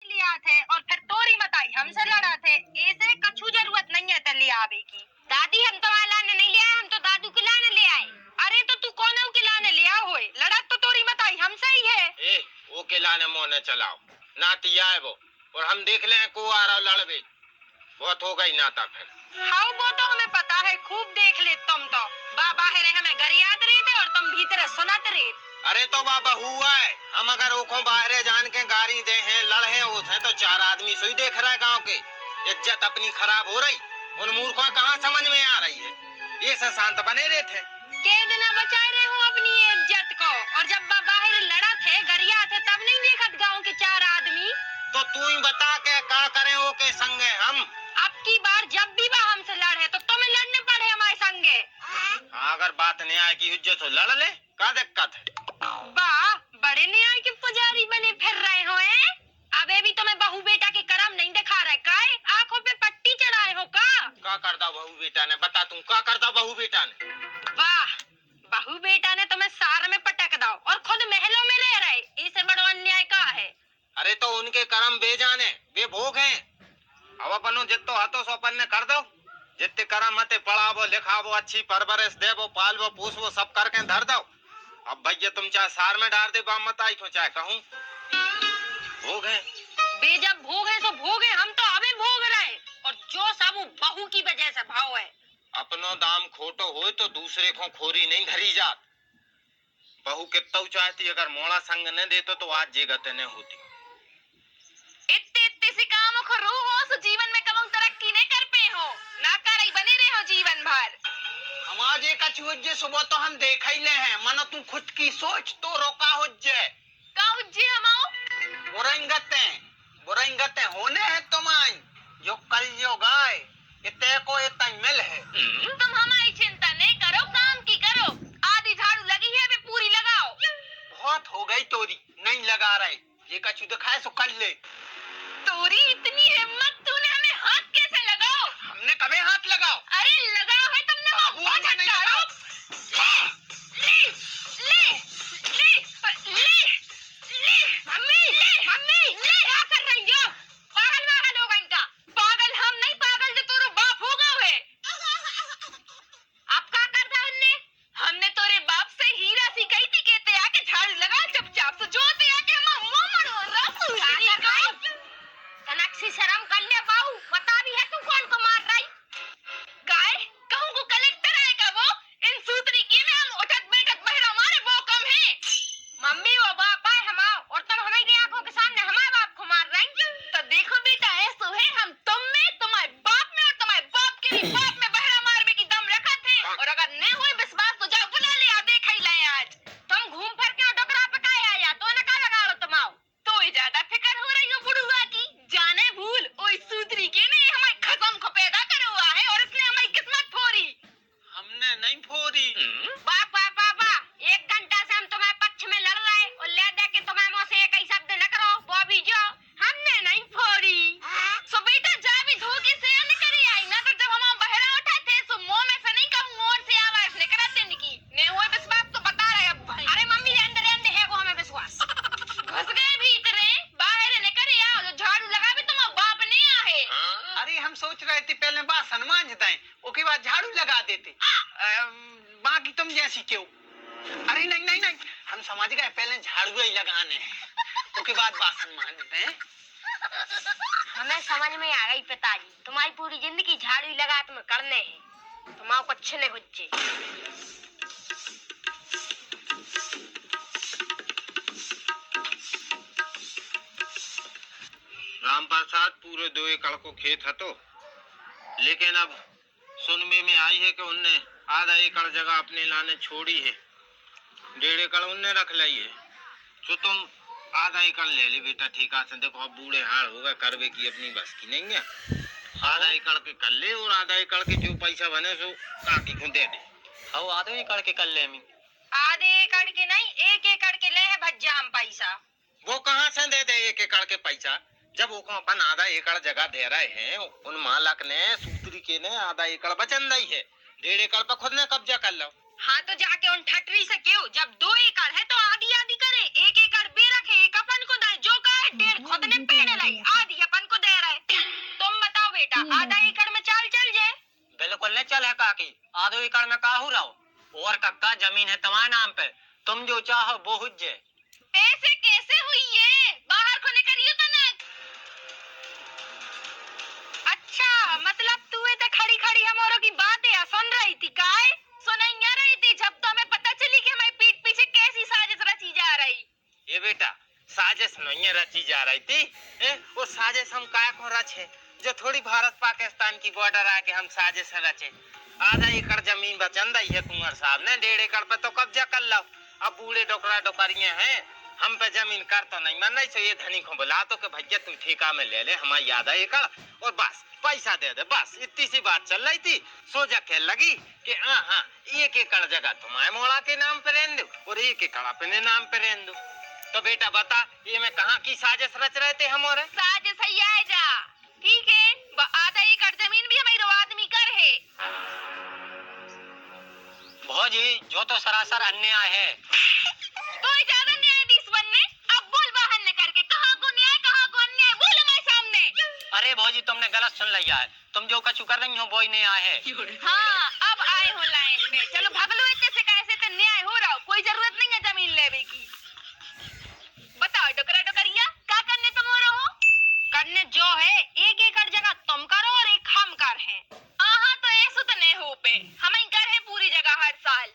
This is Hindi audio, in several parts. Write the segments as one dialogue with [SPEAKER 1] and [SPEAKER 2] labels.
[SPEAKER 1] लिया थे और फिर तोरी मताई हमसे लड़ा थे। ऐसे कछु जरूरत नहीं है तेरे आवे की। दादी हम तो लाने नहीं ले आए, हम तो दादू के लाने ले आए। अरे तो तू कौन के लाने ले आओ होए? लड़ा तो तोरी मताई हमसे ही है।
[SPEAKER 2] ए वो के लाने मोने चलाओ नातिया है वो, और हम देख ले को आ रहा लड़बे बहुत हो गई नाता फिर।
[SPEAKER 1] हाँ वो तो हमें पता है, खूब देख ले तुम तो। बाबा है हमें घर याद रही थे और तुम भीतर सुनत रहे।
[SPEAKER 2] अरे तो बाबा हुआ है, हम अगर ओखों बाहरे जान के गाड़ी दे हैं लड़े होते तो चार आदमी सुई देख रहा है गांव के। इज्जत अपनी खराब हो रही, उन मूर्खों कहाँ समझ में आ रही है। ये से शांत बने रहे थे
[SPEAKER 1] के दिन बचाए रहे हो अपनी इज्जत को, और जब बाहर लड़ा थे गरिया थे तब नहीं देखत गांव के चार आदमी।
[SPEAKER 2] तो तू ही बता के क्या करें वो के संगे हम।
[SPEAKER 1] अब की बार जब भी वह हमसे लड़े तो तुम्हें लड़ने पड़े हमारे संगे।
[SPEAKER 2] अगर बात न्याय की इज्जत हो लड़ ले, क्या दिक्कत है।
[SPEAKER 1] वाह बड़े न्याय के पुजारी बने फिर रहे हो हैं? अबे भी तुम्हें बहू बेटा के कर्म नहीं दिखा रहे का? आंखों पे पट्टी चढ़ाए हो का?
[SPEAKER 2] क्या करता बहू बेटा ने, बता तू क्या करता बहू बेटा ने।
[SPEAKER 1] वाह बहू बेटा ने तुम्हें सार में पटक दो और खुद महलों में रह रहे, इससे बड़ा अन्याय का है।
[SPEAKER 2] अरे तो उनके कर्म बेजाने वे भोग हैं। अब अपनो जितो हाथों सो अपन ने कर दो, जितने कर्म हते पढ़ावो लिखावो अच्छी परवरिश देवो पालवो पूछवो सब करके धर दो। अब भैया तुम चाहे सार में डाल दे बाम मत आई तो चाहे कहूँ भोग है।
[SPEAKER 1] बे जब भोग है तो भोग है, हम तो अबे भोग रहे और जो सब बहू की वजह से भाव है।
[SPEAKER 2] अपनो दाम खोटो हो तो दूसरे को खोरी नहीं धरी जात। बहू कितना चाहती अगर मोड़ा संग न देतो तो आज जे गते न होती।
[SPEAKER 1] इतने से काम करो हो सो जीवन में कब तरक्की नहीं कर पे हो, ना कर बने रहे हो जीवन भर।
[SPEAKER 2] हमार जे कछु सुबह तो हम देख ही ले हैं, मनो तू खुद की सोच तो रोका हुज्जे
[SPEAKER 1] का हुज्जे हमाओ
[SPEAKER 2] बुराइंगते होने है तुम्हारी जो कल जो गाय इतने को इतना मिल है।
[SPEAKER 1] तुम हमारी चिंता नहीं करो, काम की करो। आधी झाड़ू लगी है वे पूरी लगाओ।
[SPEAKER 2] बहुत हो गई तोरी नहीं लगा रहे, ये कछु दिखाए सो कर ले।
[SPEAKER 1] तोरी इतनी हिम्मत, तूने हमें हाथ कैसे लगाओ?
[SPEAKER 2] हमने कभी हाथ लगाओ?
[SPEAKER 1] अरे लगाओ है तुमने वो झटका लो। ले ले ले ले ले मम्मी मम्मी ले क्या कर रही हो? पागल हो गई का? पागल हम नहीं, पागल जो तोरो बाप हो गए है। अब क्या करता हमने तोरे बाप से हीरा सी कही थी कहते आके झाड़ू लगा चुपचाप तो जो ते आके हम मुंह मरो रहा तनक शर्म कर ले बाऊ, बता भी है तू कौन को मार रही? गाय कहूँ को कलेक्टर आएगा वो, इन सूत्री की में हम उठक बैठक बहरा मारे वो कम है। मम्मी वो बाप है हमारा और तुम हमारी आंखों के सामने हमारे बाप को मार रही। तो देखो बेटा ऐसो है, हम तुम में तुम्हारे बाप में और तुम्हारे बाप के भी बाप में बहरा मारने की दम रखा थे। और अगर नहीं हुई विश्वास तो जाओ बुला लिया देख ही ले आज। तुम घूम फिर के डोकरा पकाया आया तो न का लगा लो तुम आओ। तो ज्यादा फिक्र हो रही हो बुढ़ुआ की, जाने भूल ओई सूत्री के ने हमारे खत्म को पैदा करा हुआ है और इसने हमारी किस्मत फोड़ी।
[SPEAKER 2] हमने नहीं फोड़ी।
[SPEAKER 1] बाप बाप बाबा 1 घंटा से हम तुम्हारे पक्ष में लड़ रहे और ले दे के तुम्हारे मुंह से एक ही शब्द न करो वो भी जो हमने नहीं फोड़ी। सो बेटा जा भी धोखे से न करी आई ना, तो जब हम बहरा उठा थे सो मुंह में से नहीं कहूँ और से आवाज ने करा देने की ने हुए विश्वास तो बता रहे अब भाई। अरे मम्मी अंदर अंदर है वो हमें विश्वास। घुस गए भीतर बाहर ने करे आओ जो झाड़ू लगा भी तुम बाप ने आहे।
[SPEAKER 2] अरे हम सोच रहे थे पहले बासन मांज दें उसके बाद झाड़ू लगा देते, बाकी तुम जैसी क्यों। अरे नहीं नहीं नहीं हम समझ गए पहले झाड़ू ही लगाने उसके बाद बासन मांजते हैं।
[SPEAKER 1] हमें समझ में आ गई पिताजी, तुम्हारी पूरी जिंदगी झाड़ू लगा तुम्हें करने हैं, तुम्हारा कुछ नहीं हुज्जे।
[SPEAKER 2] राम प्रसाद पूरे 2 एकड़ को खेत हतो, लेकिन अब सुनने में आई है कि उनने आधा एकड़ जगह अपने लाने छोड़ी है, 1.5 एकड़ उनने रख ली है। तो तुम आधा एकड़ ले ली बेटा ठीका से, देखो अब बूढ़े हाड़ होगा करवे की अपनी बस की नहीं है। आधा एकड़ के कर ले और आधा एकड़ के जो पैसा बने सो काकी को दे दे।
[SPEAKER 3] हाँ आधे एकड़ के कर ले मी।
[SPEAKER 1] आधे एकड़ के नहीं 1 एकड़ के ले है भज्जा हम पैसा।
[SPEAKER 2] वो कहाँ से दे दे 1 एकड़ के पैसा, जब वो अपन आधा एकड़ जगह दे रहे हैं उन मालक ने सूत्री के ने आधा एकड़ बचन दी है, 1.5 एकड़ पर खुद ने कब्जा कर लो।
[SPEAKER 1] हाँ तो जाके उन ठटरी से क्यों, जब 2 एकड़ है तो आधी आधी करे, 1 एकड़ बे रखे एक अपन को दाए जो कहे टेढ़ खुद ने पेड़ लाई, आधी अपन को दे रहे। तुम बताओ बेटा, आधा एकड़ में चाल चल जाए?
[SPEAKER 3] बिल्कुल नहीं चले काकी, आधो एकड़ में काहू रहो। और कक्का जमीन है तुम्हारे नाम पे, तुम जो चाहो वो हुज जाए।
[SPEAKER 1] ऐसे कैसे हुई ये? बाहर को निकलियो तो ना। अच्छा, मतलब तू तो खड़ी खड़ी हमारों की बातें सुन रही थी काय? सुनाइया रही थी जब तो हमें पता चली कि हमारी पीठ पीछे कैसी साजिश रची जा रही।
[SPEAKER 2] ये बेटा साजिश नहीं रची जा रही थी, वो साजिश हम काय को रचे जो थोड़ी भारत पाकिस्तान की बॉर्डर आके हम साजिश रचे। आधा एकड़ जमीन बचन दी है कुंवर साहब ने, 1.5 एकड़ पे तो कब्जा कर लो। अब बूढ़े डोकरा डोकरिया हैं, हम पे जमीन कर तो नहीं मन नहीं, ये धनी को बुला तो कि भैया तू ठेका में ले ले हमारी आधा एकड़ और बस पैसा दे दे, बस इतनी सी बात चल रही थी। सोचा खेल लगी कि हाँ 1 एकड़ जगह तुम्हारे मोड़ा के नाम पे रहने दो और 1 एकड़ अपने नाम पे रहने दो। तो बेटा बता ये मैं कहाँ की साजिश रच रहे थे हमारे?
[SPEAKER 1] साजिश सही है जा, ठीक है, आधा एकड़ जमीन भी हमारी आदमी कर है।
[SPEAKER 3] भौजी जो तो सरासर अन्याय है।
[SPEAKER 1] कोई ज्यादा न्यायाधीश बनने, अब बोल बाहर न करके, कहाँ को न्याय कहाँ को अन्याय, बोल हमारे सामने।
[SPEAKER 3] अरे भौजी तुमने गलत सुन लिया है, तुम जो कछु कर रही हो वो ही न्याय है।
[SPEAKER 1] हाँ अब आए हो लाइन पे, चलो भगलो इतने से कैसे तो न्याय हो रहा हो, कोई जरूरत नहीं है जमीन लेने की। बताओ डोकरा डोकरिया क्या करने तुम हो रहो? करने जो है 1 एकड़ जगह तुम करो और 1 हम कर है। तो ऐसा तो नहीं हो पे, हम ही कर है पूरी जगह हर साल।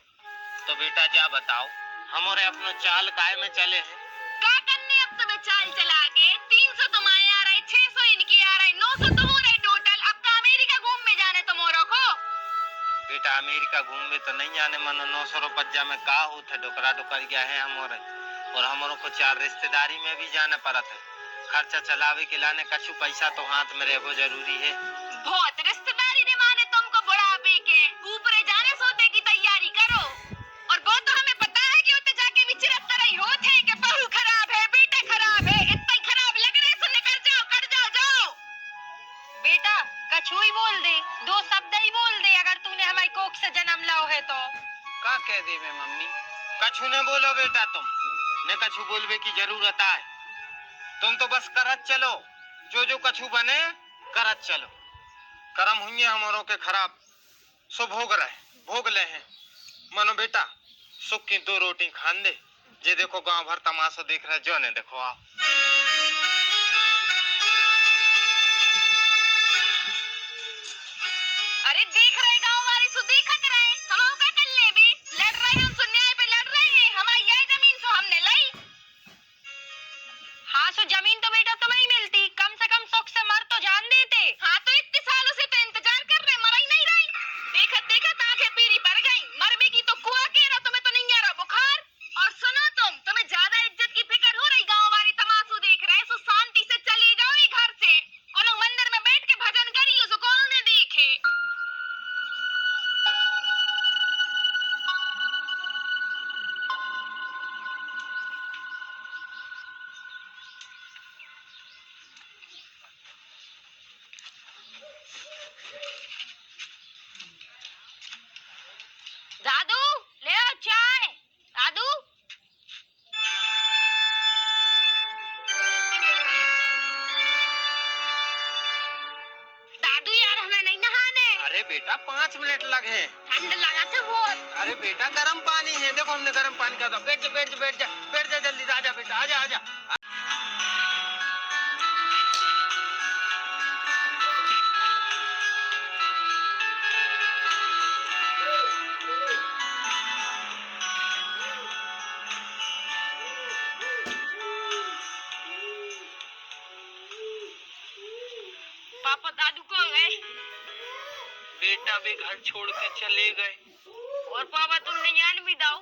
[SPEAKER 2] तो बेटा जा बताओ हमारे अपनो चाल काय में चले हैं?
[SPEAKER 1] क्या करने अब तुम्हें चाल चला के 300 तुम्हारे आ रहे, 600 इनकी आ रहे, 900 तुम हो रहे टोटल। अब का अमेरिका घूम में जाने तुम हो को?
[SPEAKER 2] बेटा अमेरिका घूम में तो नहीं जाने, मनो 900 रुपया में का होता डोकरा डोकर गया है हमारे, और हमारों को 4 रिश्तेदारी में भी जाना पड़ा था। खर्चा चलावे के लाने कछु पैसा तो हाथ में रहो जरूरी है।
[SPEAKER 1] बहुत रिश्तेदारी ने माने तुमको बुढ़ापे के ऊपर जाने सोते की तैयारी करो, और वो तो हमें पता है कि उते जाके भी चिरत रही होते हैं कि बहू खराब है, बेटा खराब है, इतना ही खराब लग रहे सुनने कर जाओ। बेटा कछु ही बोल दे, 2 शब्द ही बोल दे, अगर तूने हमारी कोख से जन्म लाओ है तो।
[SPEAKER 2] का कह दे मैं मम्मी? कछु न बोलो बेटा, तुम न कछु बोलवे की जरूरत है। तुम तो बस करत चलो, जो कछु बने करत चलो। कर्म हुई हमारों के खराब, सो भोग ले हैं। मनो बेटा सुख की 2 रोटी खान दे, जे देखो गांव भर तमाशा देख रहे जो ने देखो आप।
[SPEAKER 1] अरे देख रहे गाँव वाले सो देखत रहे, हम का कर ले भी लड़ रहे, हम न्याय पे लड़ रहे हैं, हमारी यह जमीन सो हमने लाई। हाँ सो जमीन तो बेटा तुम्हें मिलती, कम से कम सुख से मर तो जान देते। हाँ तो इतने सालों से तो इंतजार कर रहे, मर ही नहीं रही। देखत आंखें पीरी पड़ गई, मरने की तो कुआ के रहा, तुम्हें तो नहीं आ रहा बुखार। और सुनो तुम्हें ज्यादा इज्जत की फिक्र हो रही, गाँव वाले तमाशा देख रहे, सो शांति से चले जाओ ये घर से, कोनो मंदिर में बैठ के भजन करियो, सो कौन ने देखे। दादू ले आओ चाय, दादू। दादू यार हमें नहीं नहाने।
[SPEAKER 2] अरे बेटा 5 मिनट लगे,
[SPEAKER 1] ठंड लगा था बहुत।
[SPEAKER 2] अरे बेटा गर्म पानी है, देखो हमने गर्म पानी का, बैठ जा जल्दी, आजा बेटा आजा।
[SPEAKER 1] पापा दादू को गए?
[SPEAKER 2] बेटा भी घर छोड़ के चले गए।
[SPEAKER 1] और पापा तुमने ज्ञान भी दाओ।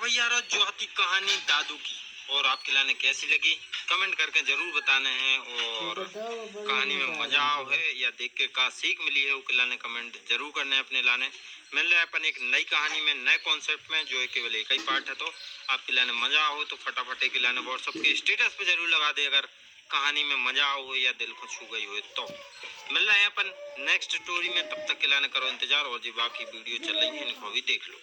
[SPEAKER 2] भैया रो जो थी कहानी दादू की, और आपके लाने कैसी लगी कमेंट करके जरूर बताने हैं। और कहानी में मजा आओ है या देख के का सीख मिली है वो लाने कमेंट जरूर करने अपने लाने। मिल रहे अपन एक नई कहानी में नए कॉन्सेप्ट में जो है केवल एक ही पार्ट है। तो आपके लाने मजा आओ तो फटाफट के लाने व्हाट्सएप के स्टेटस पे जरूर लगा दे अगर कहानी में मजा आओ हो या दिल को छू गई हो। तो मिल रहे हैं अपन नेक्स्ट स्टोरी में, तब तक के लाने करो इंतजार और जो बाकी वीडियो चल रही है इनको भी देख लो।